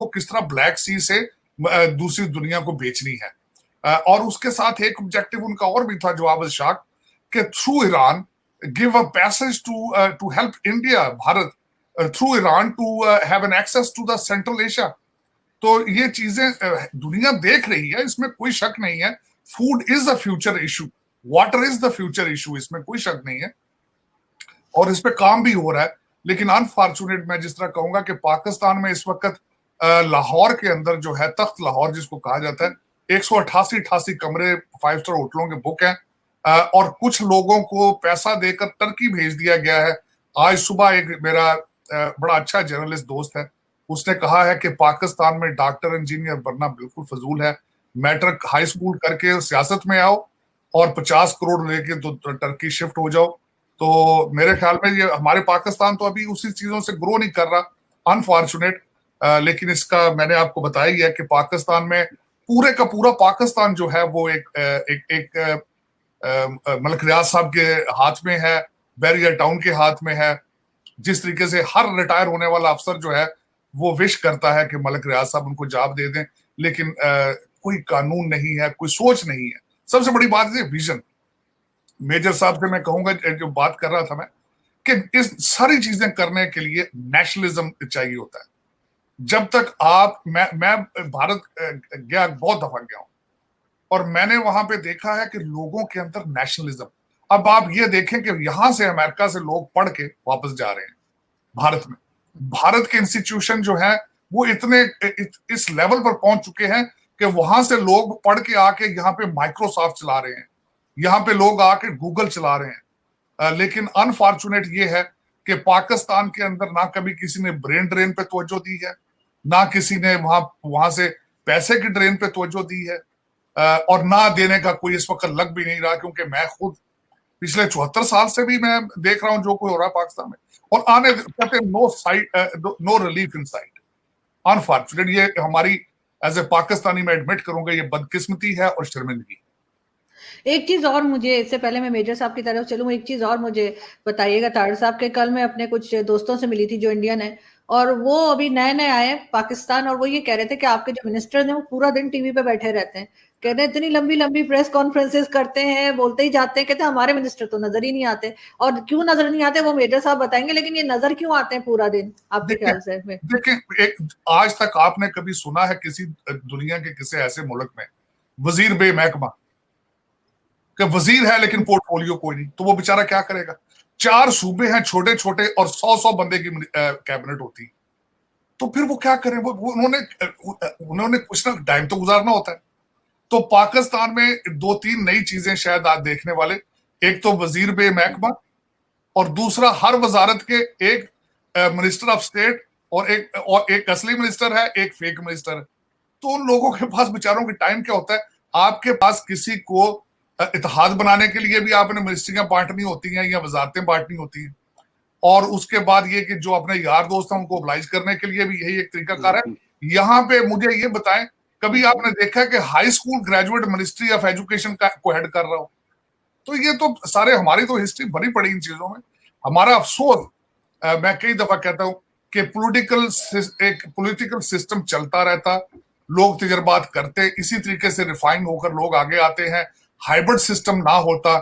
किस तरह ब्लैक सी से दूसरी दुनिया को बेचनी है। और उसके साथ एक ऑब्जेक्टिव उनका और भी था, जो आई वाज शॉक्ड, कि through Iran give a passage to help India, Bharat, through Iran to have an access to the central Asia. तो ये चीजें दुनिया देख रही है, इसमें कोई शक नहीं है। Food is the future issue, water is the future issue, इसमें कोई शक नहीं है, और इस पे काम भी हो रहा है। लेकिन अनफॉर्चुनेट मैं जिस तरह कहूंगा कि पाकिस्तान में इस वक्त लाहौर के अंदर जो है, तख्त लाहौर जिसको कहा जाता है, 188 कमरे 5 स्टार होटलों के बुक हैं, और कुछ लोगों को पैसा देकर टर्की भेज दिया गया है। आज सुबह एक मेरा बड़ा अच्छा जर्नलिस्ट दोस्त है, उसने कहा है कि पाकिस्तान में डॉक्टर इंजीनियर बनना बिल्कुल फजूल है, मैट्रिक हाई स्कूल करके सियासत में आओ और 50 करोड़ लेके तो टर्की शिफ्ट हो जाओ। तो मेरे ख्याल में ये हमारे पाकिस्तान तो अभी उसी चीजों से ग्रो नहीं कर रहा, अनफॉर्चुनेट। लेकिन इसका मैंने आपको बताया ही है कि पाकिस्तान में पूरे का पूरा पाकिस्तान जो है वो एक मलिक रियाज साहब के हाथ में है, बैरियर टाउन के हाथ में है। जिस तरीके से हर रिटायर होने वाला अफसर जो है वो विश करता है कि मलिक रियाज साहब उनको जॉब दे दें, लेकिन कोई कानून नहीं है, कोई सोच नहीं है। सबसे बड़ी बात है विजन। मेजर साहब से मैं कहूंगा, जो बात कर रहा था मैं, कि इस सारी चीजें करने के लिए नेशनलिज्म चाहिए होता है। जब तक आप मैं भारत गया, बहुत दफा गया हूं, और मैंने वहां पे देखा है कि लोगों के अंदर नेशनलिज्म। अब आप ये देखें कि यहां से अमेरिका से लोग पढ़ के वापस जा रहे हैं भारत में। भारत के इंस्टीट्यूशन जो है वो इतने इस लेवल पर पहुंच चुके हैं कि वहां से लोग पढ़ के आके यहाँ पे माइक्रोसॉफ्ट चला रहे हैं, यहाँ पे लोग आके गूगल चला रहे हैं। लेकिन अनफॉर्चुनेट ये है कि पाकिस्तान के अंदर ना कभी किसी ने ब्रेन ड्रेन पे तवज्जो दी है, ना किसी ने वहां से पैसे की ड्रेन पे तवज्जो दी है, और ना देने का कोई इस वक्त लग भी नहीं रहा, क्योंकि मैं खुद पिछले 74 साल से भी मैं देख रहा हूं जो कोई हो रहा है पाकिस्तान में, और आने कहते no side, no relief inside. Unfortunate ये हमारी एज ए पाकिस्तानी मैं एडमिट करूंगा, ये बदकिस्मती है और शर्मिंदगी। एक चीज और मुझे, इससे पहले मैं मेजर साहब की तरफ चलूँ, एक चीज और मुझे बताइएगा तार साहब के, कल मैं अपने कुछ दोस्तों से मिली थी जो इंडियन है, और वो अभी नए नए आए पाकिस्तान, और वो ये कह रहे थे कि आपके जो मिनिस्टर हैं वो पूरा दिन टीवी पे बैठे रहते हैं, कहते हैं इतनी लंबी लंबी प्रेस कॉन्फ्रेंसेस करते हैं, बोलते ही जाते हैं, कहते हैं हमारे मिनिस्टर तो नजर ही नहीं आते। और क्यों नजर नहीं आते वो मेजर साहब बताएंगे, लेकिन ये नजर क्यों आते हैं पूरा दिन आपके ख्याल से? देखिए, एक आज तक आपने कभी सुना है किसी दुनिया के किसी ऐसे मुल्क में वजीर बे महकमा, कि वजीर है लेकिन पोर्टफोलियो कोई नहीं, तो वो बेचारा क्या करेगा? 4 सूबे हैं छोटे छोटे और 100 बंदे की कैबिनेट होती, तो फिर वो क्या करें? वो उन्होंने कुछ ना टाइम तो गुजारना होता है। तो पाकिस्तान में 2-3 नई चीजें शायद आज देखने वाले, एक तो वजीर बे महकमा, और दूसरा हर वजारत के एक मिनिस्टर ऑफ स्टेट, और एक असली मिनिस्टर है, एक फेक मिनिस्टर है। तो उन लोगों के पास बेचारों की टाइम क्या होता है? आपके पास किसी को इत्तेहाद बनाने के लिए भी आपने मिनिस्ट्रियां बांटनी होती हैं या वजारतें बांटनी होती हैं, और उसके बाद ये कि जो अपने यार दोस्त हैं उनको ओब्लाइज करने के लिए भी यही एक तरीकाकार है। यहाँ पे मुझे ये बताएं, कभी आपने देखा है कि high school graduate ministry of education को हेड कर रहा हो? तो ये तो सारे, हमारी तो हिस्ट्री भरी पड़ी इन चीजों में। हमारा अफसोस, मैं कई दफा कहता हूं कि पॉलिटिकल सिस्टम चलता रहता, लोग तजर्बात करते, इसी तरीके से रिफाइन होकर लोग आगे आते हैं। हाइब्रिड सिस्टम ना होता,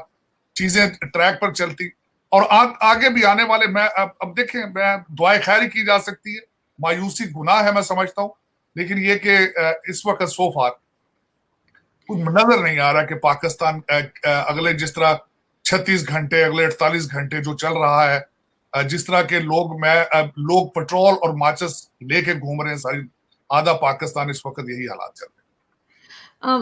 चीजें ट्रैक पर चलती, और आगे भी आने वाले, मैं अब देखें, मैं दुआएं खैर ही की जा सकती है, मायूसी गुनाह है मैं समझता हूं, लेकिन ये कि इस वक्त सो फार कुछ नजर नहीं आ रहा कि पाकिस्तान अगले, जिस तरह 36 घंटे, अगले 48 घंटे जो चल रहा है, जिस तरह के लोग पेट्रोल और माचिस लेके घूम रहे हैं, सारी आधा पाकिस्तान इस वक्त यही हालात चल रहे हैं।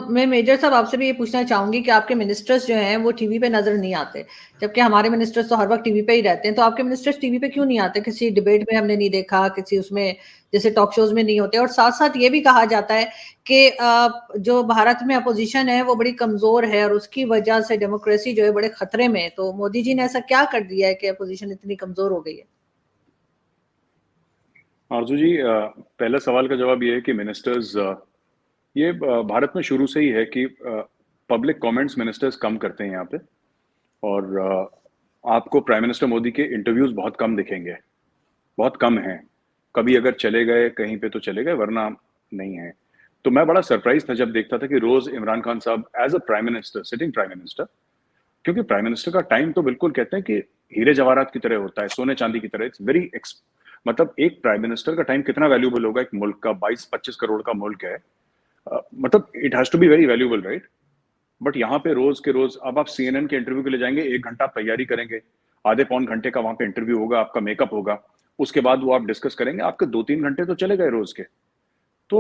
मैं मेजर साहब आपसे भी ये पूछना चाहूंगी कि आपके मिनिस्टर्स जो हैं वो टीवी पे नजर नहीं आते, जबकि हमारे मिनिस्टर्स तो हर वक्त टीवी पे ही रहते हैं, तो आपके मिनिस्टर्स टीवी पे क्यों नहीं आते? किसी डिबेट में हमने नहीं देखा, किसी उसमें जैसे टॉक शोज में नहीं होते। और साथ साथ ये भी कहा जाता है कि जो भारत में अपोजिशन है वो बड़ी कमजोर है और उसकी वजह से डेमोक्रेसी जो है बड़े खतरे में है। तो मोदी जी ने ऐसा क्या कर दिया है कि अपोजिशन इतनी कमजोर हो गई है? आरजू जी, पहले सवाल का जवाब ये है कि मिनिस्टर्स, ये भारत में शुरू से ही है कि पब्लिक कमेंट्स मिनिस्टर्स कम करते हैं यहाँ पे, और आपको प्राइम मिनिस्टर मोदी के इंटरव्यूज बहुत कम दिखेंगे, बहुत कम हैं। कभी अगर चले गए कहीं पे तो चले गए, वरना नहीं है। तो मैं बड़ा सरप्राइज था जब देखता था कि रोज इमरान खान साहब as a prime minister, sitting prime minister, क्योंकि प्राइम मिनिस्टर का टाइम तो बिल्कुल कहते हैं कि हीरे जवाहरात की तरह होता है, सोने चांदी की तरह। इट्स वेरी मतलब एक प्राइम मिनिस्टर का टाइम कितना वैल्यूबल होगा, एक मुल्क का 22-25 करोड़ का मुल्क है, मतलब it has to be very valuable, right. But यहाँ पे रोज के रोज, अब आप सीएनएन के इंटरव्यू के लिए जाएंगे, 1 घंटा आप तैयारी करेंगे, आधे पौन घंटे का वहां पे इंटरव्यू होगा, आपका मेकअप होगा, उसके बाद वो आप डिस्कस करेंगे, आपके 2-3 घंटे तो चले गए रोज के। तो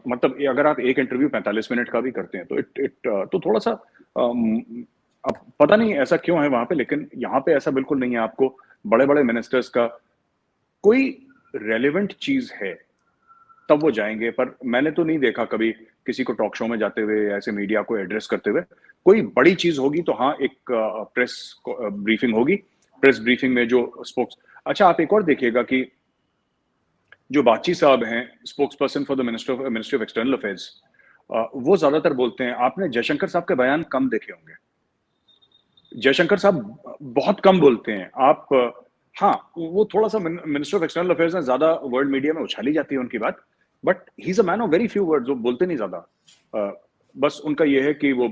मतलब अगर आप एक इंटरव्यू 45 मिनट का भी करते हैं तो इट तो थोड़ा सा अब पता नहीं ऐसा क्यों है वहां पे, लेकिन यहाँ पे ऐसा बिल्कुल नहीं है। आपको बड़े बड़े मिनिस्टर्स का कोई रेलेवेंट चीज है तब वो जाएंगे, पर मैंने तो नहीं देखा कभी किसी को टॉक शो में जाते हुए, ऐसे मीडिया को एड्रेस करते हुए। कोई बड़ी चीज होगी तो हाँ, एक प्रेस ब्रीफिंग होगी, प्रेस ब्रीफिंग में जो स्पोक्स, अच्छा आप एक और देखिएगा कि जो बाची साहब हैं, spokes person for the ministry of external affairs, वो ज्यादातर बोलते हैं। आपने जयशंकर साहब के बयान कम देखे होंगे, जयशंकर साहब बहुत कम बोलते हैं। आप हाँ, वो थोड़ा सा मिनिस्टर ऑफ एक्सटर्नल अफेयर्स में ज्यादा वर्ल्ड मीडिया में उछाली जाती है उनकी बात, but he is a man of very few words, वो बोलते नहीं ज्यादा। बस उनका ये है कि वो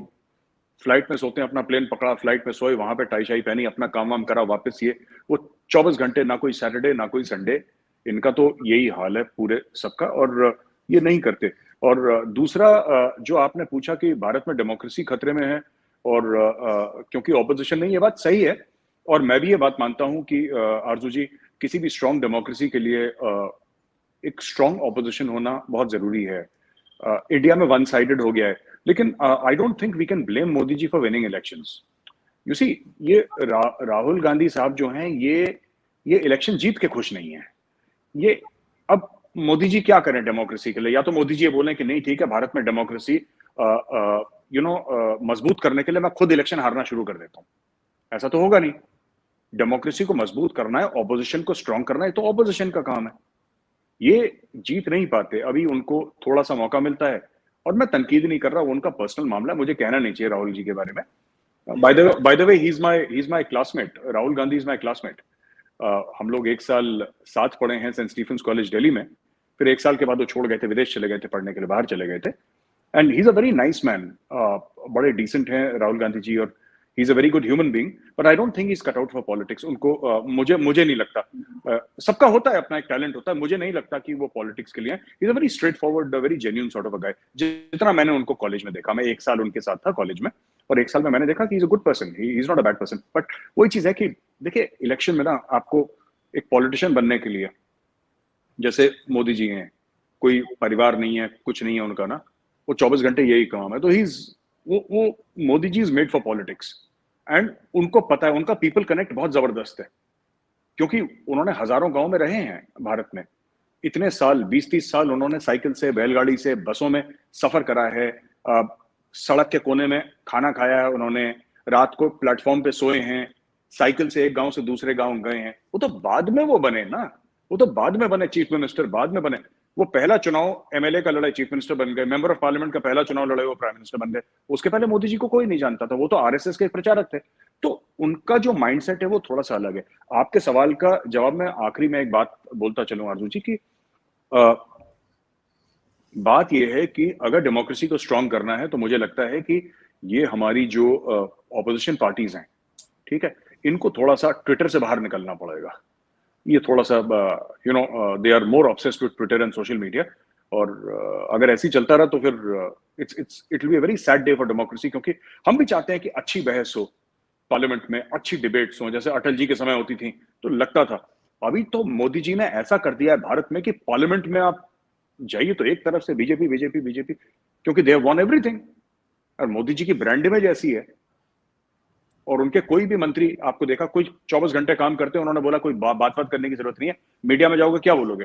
फ्लाइट में सोते हैं, अपना प्लेन पकड़ा, फ्लाइट में सोए, वहां पे टाई शाई पहनी, अपना काम वाम करा, वापस ये वो 24 घंटे, ना कोई सैटरडे ना कोई संडे, इनका तो यही हाल है पूरे सबका, और ये नहीं करते। और दूसरा जो आपने पूछा कि भारत में डेमोक्रेसी खतरे में है और क्योंकि ऑपोजिशन नहीं, ये बात सही है, और मैं भी ये बात मानता हूं कि आरजू जी, किसी भी स्ट्रांग डेमोक्रेसी के लिए एक स्ट्रांग ऑपोजिशन होना बहुत जरूरी है। इंडिया में वन साइडेड हो गया है, लेकिन I don't think we can blame Modi ji for winning elections. You see, ये राहुल गांधी साहब जो हैं, ये इलेक्शन जीत के खुश नहीं है। ये अब मोदी जी क्या करें डेमोक्रेसी के लिए? या तो मोदी जी ये बोलें कि नहीं ठीक है, भारत में डेमोक्रेसी मजबूत करने के लिए मैं खुद इलेक्शन हारना शुरू कर देता हूं। ऐसा तो होगा नहीं। डेमोक्रेसी को मजबूत करना है, ऑपोजिशन को स्ट्रांग करना है, तो ऑपोजिशन का काम है। ये जीत नहीं पाते, अभी उनको थोड़ा सा मौका मिलता है, और मैं तनकीद नहीं कर रहा, वो उनका पर्सनल मामला है, मुझे कहना नहीं चाहिए राहुल जी के बारे में। By the way he is my classmate, Rahul Gandhi is my classmate. हम लोग 1 साल साथ पढ़े हैं सेंट स्टीफेंस कॉलेज दिल्ली में, फिर 1 साल के बाद वो छोड़ गए थे, विदेश चले गए थे पढ़ने के लिए, बाहर चले गए थे। And he is a very nice man, बड़े डिसेंट हैं राहुल गांधी जी, और ही is a very good human being, but I don't think he is cut out for politics. उनको मुझे नहीं लगता, सबका होता है, अपना एक टैलेंट होता है, मुझे नहीं लगता कि वो पॉलिटिक्स के लिए है। He is a very straightforward, very genuine sort of a guy. जितना मैंने उनको कॉलेज में देखा, मैं 1 साल उनके साथ था कॉलेज में, और 1 साल में मैंने देखा कि ही is a good person, he is not a bad person. But वही चीज है कि देखिए, इलेक्शन में ना आपको एक पॉलिटिशियन बनने के लिए, जैसे मोदी जी हैं, कोई परिवार नहीं है, कुछ नहीं है उनका ना, वो 24 घंटे यही काम है, तो ही इज वो Modi ji is made for politics. And उनको पता है, उनका पीपल कनेक्ट बहुत जबरदस्त है, क्योंकि उन्होंने हजारों गांव में रहे हैं भारत में, इतने साल, 20-30 साल उन्होंने साइकिल से, बैलगाड़ी से, बसों में सफर करा है, सड़क के कोने में खाना खाया है उन्होंने, रात को प्लेटफॉर्म पे सोए हैं, साइकिल से एक गांव से दूसरे गांव गए हैं। वो तो बाद में वो बने ना, वो तो बाद में बने चीफ मिनिस्टर, बाद में बने। वो पहला चुनाव एमएलए का लड़े, चीफ मिनिस्टर बन गए, मेंबर ऑफ पार्लियामेंट का पहला चुनाव लड़े, वो प्राइम मिनिस्टर बन गए। उसके पहले मोदी जी को कोई नहीं जानता था, वो तो आरएसएस के प्रचारक थे। तो उनका जो माइंडसेट है वो थोड़ा सा अलग है। आपके सवाल का जवाब में आखिरी में एक बात बोलता चलूं आरजू जी की, बात यह है कि अगर डेमोक्रेसी को स्ट्रांग करना है तो मुझे लगता है कि ये हमारी जो ऑपोजिशन पार्टीज हैं, ठीक है, इनको थोड़ा सा ट्विटर से बाहर निकलना पड़ेगा। ये थोड़ा सा they are more obsessed with Twitter and social media, और अगर ऐसे ही चलता रहा तो फिर it will be a very sad day for democracy, क्योंकि हम भी चाहते हैं कि अच्छी बहस हो पार्लियामेंट में, अच्छी डिबेट्स हो, जैसे अटल जी के समय होती थी तो लगता था। अभी तो मोदी जी ने ऐसा कर दिया है भारत में कि पार्लियामेंट में आप जाइए तो एक तरफ से बीजेपी बीजेपी बीजेपी, क्योंकि दे हैव वॉन एवरीथिंग, और मोदी जी की ब्रांड इमेज ऐसी है। और उनके कोई भी मंत्री आपको देखा, कोई 24 घंटे काम करते हैं, उन्होंने बोला कोई बात करने की जरूरत नहीं है, मीडिया में जाओगे क्या बोलोगे?